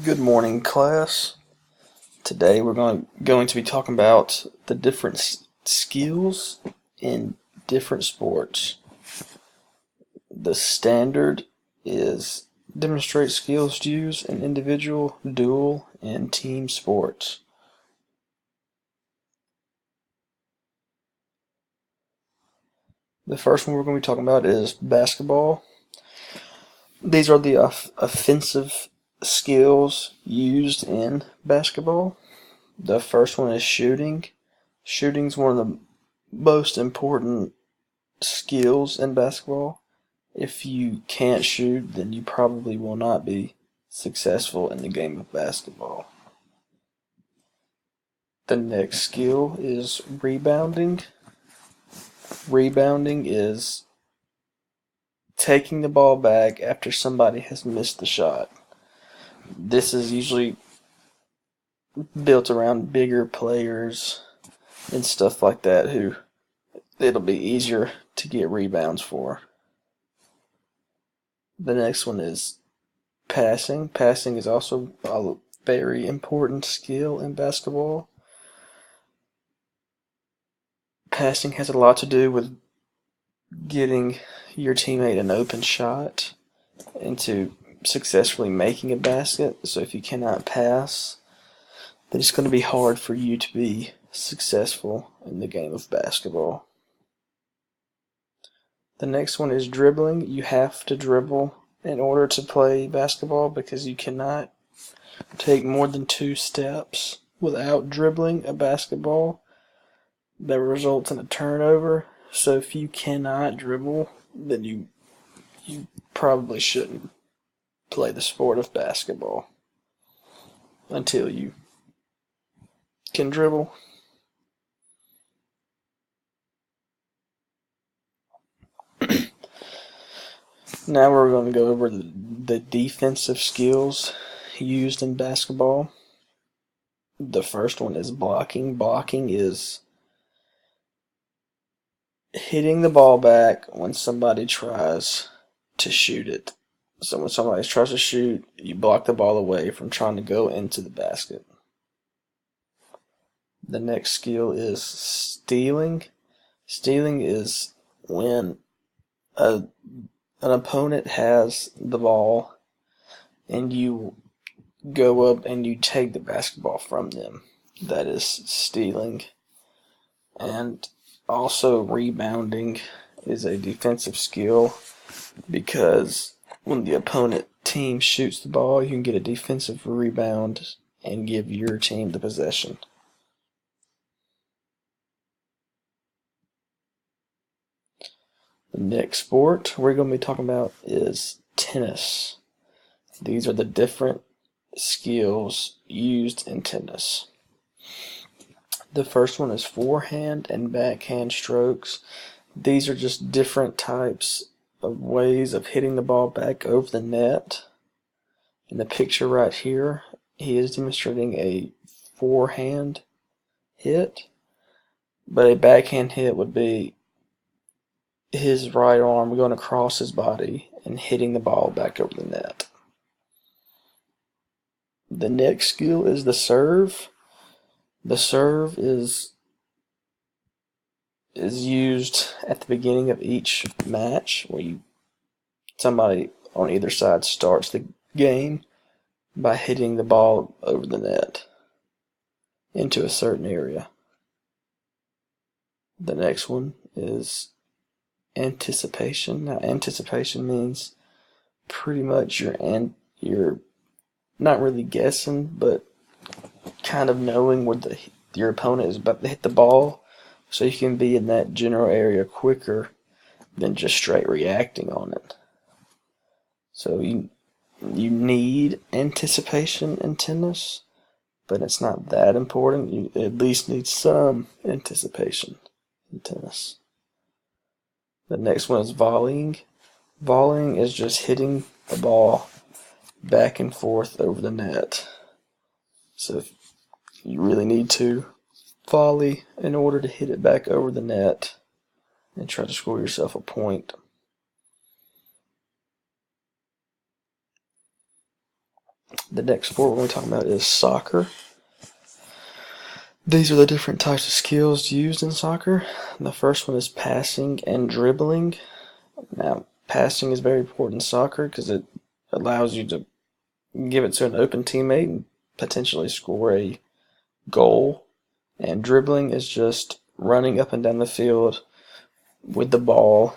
Good morning, class. Today we're going to be talking about the different skills in different sports. The standard is demonstrate skills used in individual, dual, and team sports. The first one we're going to be talking about is basketball. These are the offensive skills used in basketball. The first one is shooting. Shooting is one of the most important skills in basketball. If you can't shoot, then you probably will not be successful in the game of basketball. The next skill is rebounding. Rebounding is taking the ball back after somebody has missed the shot. This is usually built around bigger players and stuff like that who it'll be easier to get rebounds for. The next one is passing. Passing is also a very important skill in basketball. Passing has a lot to do with getting your teammate an open shot into successfully making a basket. So if you cannot pass, then it's going to be hard for you to be successful in the game of basketball. The next one is dribbling. You have to dribble in order to play basketball because you cannot take more than 2 steps without dribbling a basketball. That results in a turnover. So if you cannot dribble, then you probably shouldn't play the sport of basketball until you can dribble. Now we're going to go over the defensive skills used in basketball. The first one is blocking. Blocking is hitting the ball back when somebody tries to shoot it. So when somebody tries to shoot, you block the ball away from trying to go into the basket. The next skill is stealing. Stealing is when an opponent has the ball and you go up and you take the basketball from them. That is stealing. And also rebounding is a defensive skill because when the opponent team shoots the ball, you can get a defensive rebound and give your team the possession. The next sport we're going to be talking about is tennis. These are the different skills used in tennis. The first one is forehand and backhand strokes. These are just different types of ways of hitting the ball back over the net. In the picture right here, he is demonstrating a forehand hit, but a backhand hit would be his right arm going across his body and hitting the ball back over the net. The next skill is the serve. The serve is used at the beginning of each match where somebody on either side starts the game by hitting the ball over the net into a certain area. The next one is anticipation. Now, anticipation means pretty much you're not really guessing, but kind of knowing where your opponent is about to hit the ball, so you can be in that general area quicker than just straight reacting on it. So you need anticipation in tennis, but it's not that important. You at least need some anticipation in tennis. The next one is volleying. Volleying is just hitting the ball back and forth over the net. So you really need to volley in order to hit it back over the net and try to score yourself a point. The next sport we're going to talk about is soccer. These are the different types of skills used in soccer. The first one is passing and dribbling. Now, passing is very important in soccer because it allows you to give it to an open teammate and potentially score a goal. And dribbling is just running up and down the field with the ball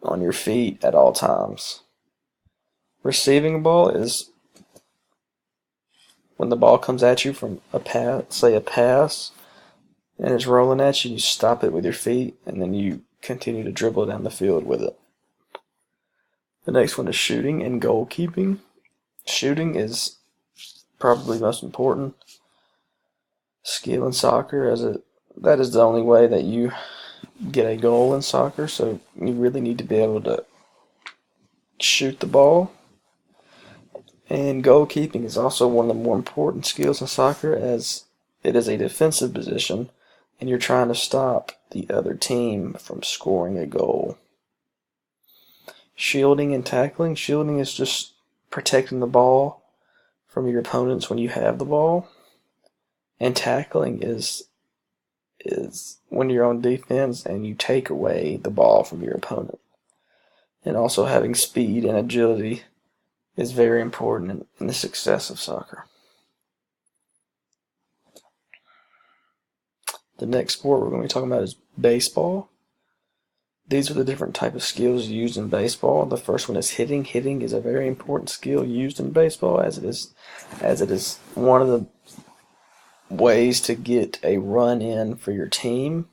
on your feet at all times. Receiving a ball is when the ball comes at you from a pass, say a pass, and it's rolling at you, you stop it with your feet, and then you continue to dribble down the field with it. The next one is shooting and goalkeeping. Shooting is probably the most important skill in soccer, as that is the only way that you get a goal in soccer, so you really need to be able to shoot the ball. And goalkeeping is also one of the more important skills in soccer, as it is a defensive position and you're trying to stop the other team from scoring a goal. Shielding and tackling. Shielding is just protecting the ball from your opponents when you have the ball. And tackling is when you're on defense and you take away the ball from your opponent. And also having speed and agility is very important in the success of soccer. The next sport we're going to be talking about is baseball. These are the different type of skills used in baseball. The first one is hitting. Hitting is a very important skill used in baseball, as it is one of the ways to get a run in for your team.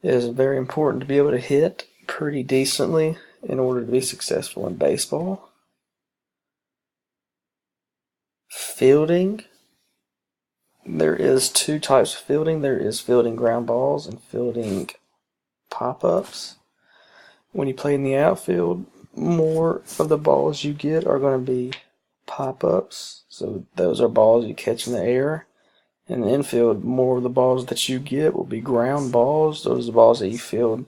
It is very important to be able to hit pretty decently in order to be successful in baseball. Fielding. There is two types of fielding. There is fielding ground balls and fielding pop-ups. When you play in the outfield, more of the balls you get are going to be pop-ups. So those are balls you catch in the air. In the infield, more of the balls that you get will be ground balls. Those are the balls that you field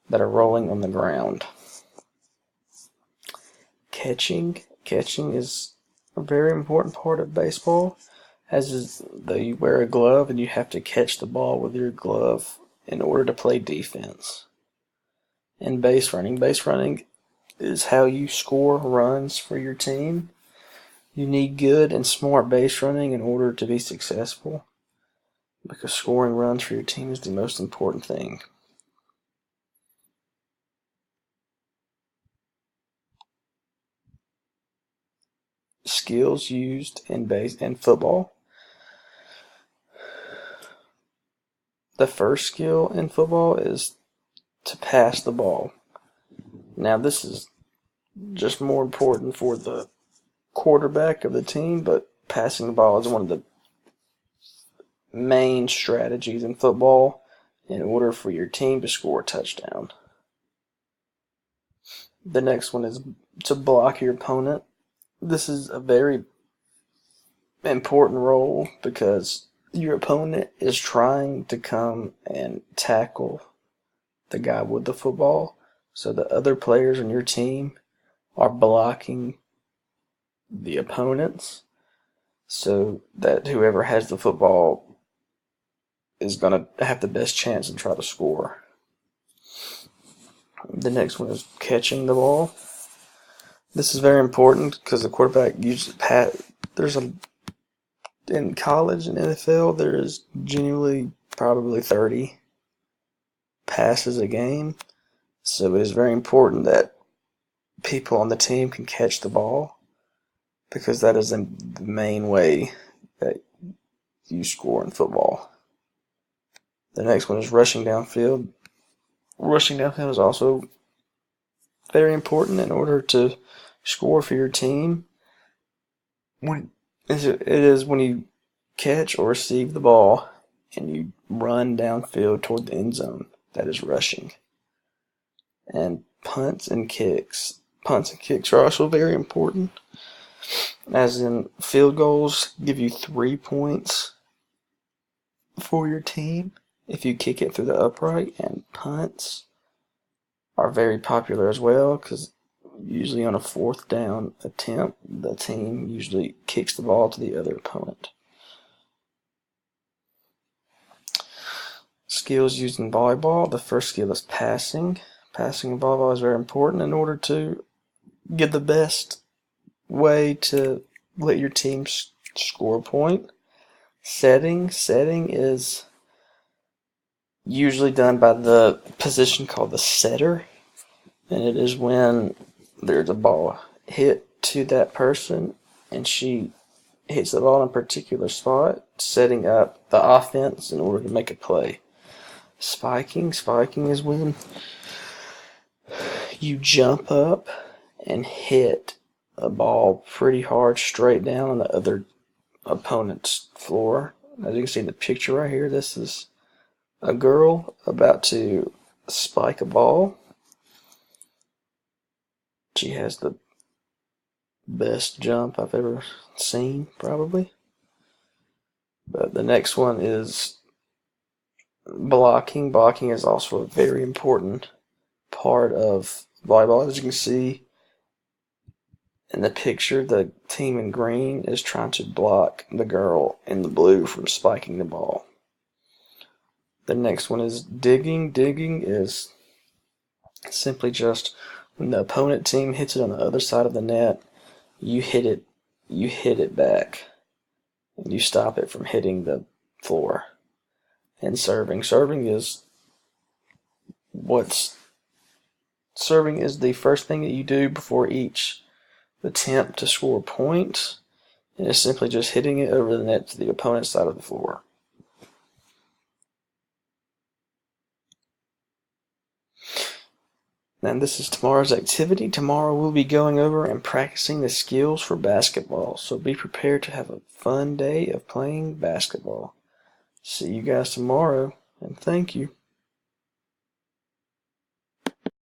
that are rolling on the ground. Catching. Catching is a very important part of baseball, as is though you wear a glove and you have to catch the ball with your glove in order to play defense. And base running. Base running is how you score runs for your team. You need good and smart base running in order to be successful, because scoring runs for your team is the most important thing. Skills used in base and football. The first skill in football is to pass the ball. Now, this is just more important for the quarterback of the team, but passing the ball is one of the main strategies in football in order for your team to score a touchdown. The next one is to block your opponent. This is a very important role because your opponent is trying to come and tackle the guy with the football, so the other players on your team are blocking the opponents so that whoever has the football is going to have the best chance and try to score. The next one is catching the ball. This is very important because the quarterback usually in college and NFL, there is genuinely probably 30 passes a game. So it is very important that people on the team can catch the ball, because that is the main way that you score in football. The next one is rushing downfield. Rushing downfield is also very important in order to score for your team. It is when you catch or receive the ball and you run downfield toward the end zone. That is rushing. And punts and kicks. Punts and kicks are also very important, as in field goals give you 3 points for your team if you kick it through the upright, and punts are very popular as well because Usually on a fourth down attempt, the team usually kicks the ball to the other opponent. Skills used in volleyball. The first skill is passing. Passing in volleyball is very important in order to get the best way to let your team score a point. Setting is usually done by the position called the setter, and it is when there's a ball hit to that person and she hits the ball in a particular spot, setting up the offense in order to make a play. Spiking is when you jump up and hit a ball pretty hard straight down on the other opponent's floor. As you can see in the picture right here, this is a girl about to spike a ball. She has the best jump I've ever seen, probably. But the next one is blocking. Blocking is also a very important part of volleyball. As you can see in the picture, the team in green is trying to block the girl in the blue from spiking the ball. The next one is digging. Digging is simply just when the opponent team hits it on the other side of the net, you hit it back, and you stop it from hitting the floor. And serving is the first thing that you do before each attempt to score a point, and it's simply just hitting it over the net to the opponent's side of the floor. And this is tomorrow's activity. Tomorrow we'll be going over and practicing the skills for basketball. So be prepared to have a fun day of playing basketball. See you guys tomorrow, and thank you.